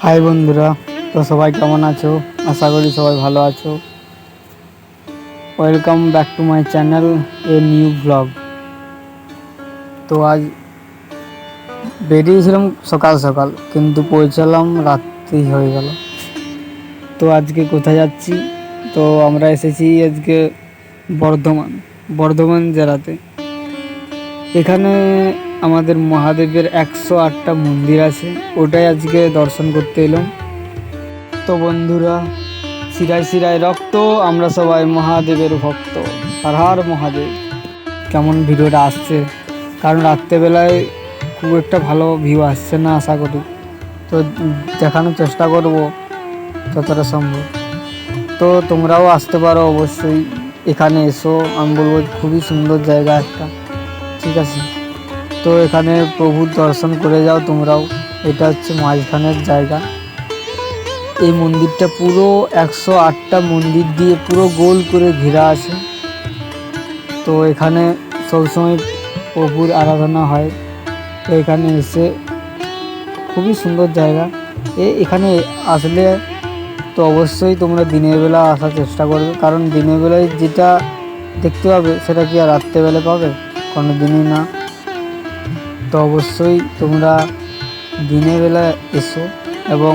High বন্ধুরা, তো সবাই কেমন আছো? আশা করি সবাই ভালো আছো। Welcome back to my channel a new blog. তো আজ বেরিয়েছিলাম সকাল সকাল, কিন্তু পৌঁছালাম রাত্রি হয়ে গেল। তো আজকে কোথায় যাচ্ছি? তো আমরা এসেছি আজকে বর্ধমান জেলাতে। এখানে আমাদের মহাদেবের 108টা মন্দির আছে, ওটাই আজকে দর্শন করতে এলাম। তো বন্ধুরা, শিরায় শিরায় রক্ত, আমরা সবাই মহাদেবের ভক্ত। হর হর মহাদেব। কেমন ভিডিওটা আসছে? কারণ রাত্রেবেলায় খুব একটা ভালো ভিউ আসছে না আশা করি। তো দেখানোর চেষ্টা করব যতটা সম্ভব। তো তোমরাও আসতে পারো অবশ্যই, এখানে এসো। আমি বলবো খুবই সুন্দর জায়গা একটা, ঠিক আছে? তো এখানে প্রভুর দর্শন করে যাও তোমরাও। এটা হচ্ছে মাঝখানের জায়গা। এই মন্দিরটা পুরো 108টা মন্দির দিয়ে পুরো গোল করে ঘেরা আছে। তো এখানে সবসময় প্রভুর আরাধনা হয়। তো এখানে এসে খুবই সুন্দর জায়গা। এখানে আসলে তো অবশ্যই তোমরা দিনের বেলা আসার চেষ্টা করবে, কারণ দিনের বেলায় যেটা দেখতে পাবে সেটা কি আর রাত্রেবেলা পাবে? কোনো দিনই না। তো অবশ্যই তোমরা দিনের বেলা এসো এবং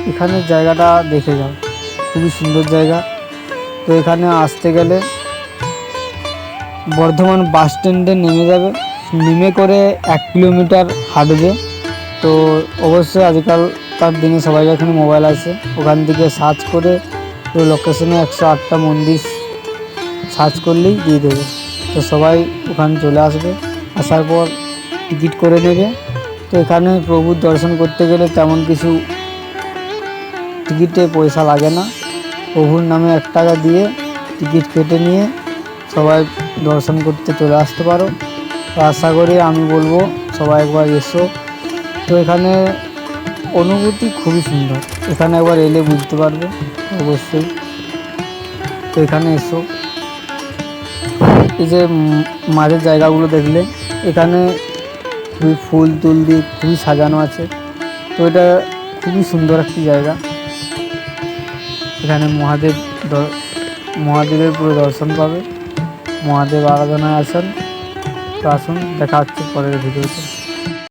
এখানে জায়গাটা দেখে যাও, খুবই সুন্দর জায়গা। তো এখানে আসতে গেলে বর্ধমান বাস স্ট্যান্ডে নেমে যাবে, নেমে করে 1 কিলোমিটার হাঁটবে। তো অবশ্যই আজকালকার দিনে সবাই এখানে মোবাইল আছে, ওখান থেকে সার্চ করে তো লোকেশনে 108টা মন্দির সার্চ করলেই দিয়ে দেবে। তো সবাই ওখানে চলে আসবে, আসার পর টিকিট করে নেবে। তো এখানে প্রভুর দর্শন করতে গেলে তেমন কিছু টিকিটে পয়সা লাগে না। প্রভুর নামে 1 টাকা দিয়ে টিকিট কেটে নিয়ে সবাই দর্শন করতে চলে আসতে পারো। তো আশা করি আমি বলবো সবাই একবার এসো। তো এখানে অনুভূতি খুবই সুন্দর, এখানে একবার এলে বুঝতে পারবে অবশ্যই। তো এখানে এসো। এই যে মাঝের জায়গাগুলো দেখলে, এখানে খুবই ফুল টুল দিয়ে খুবই সাজানো আছে। তো এটা খুবই সুন্দর একটি জায়গা। এখানে মহাদেবের পুরো দর্শন পাবে, মহাদেব আরাধনায় আসেন। তো আসুন, দেখা হচ্ছে পরের ভিডিওতে।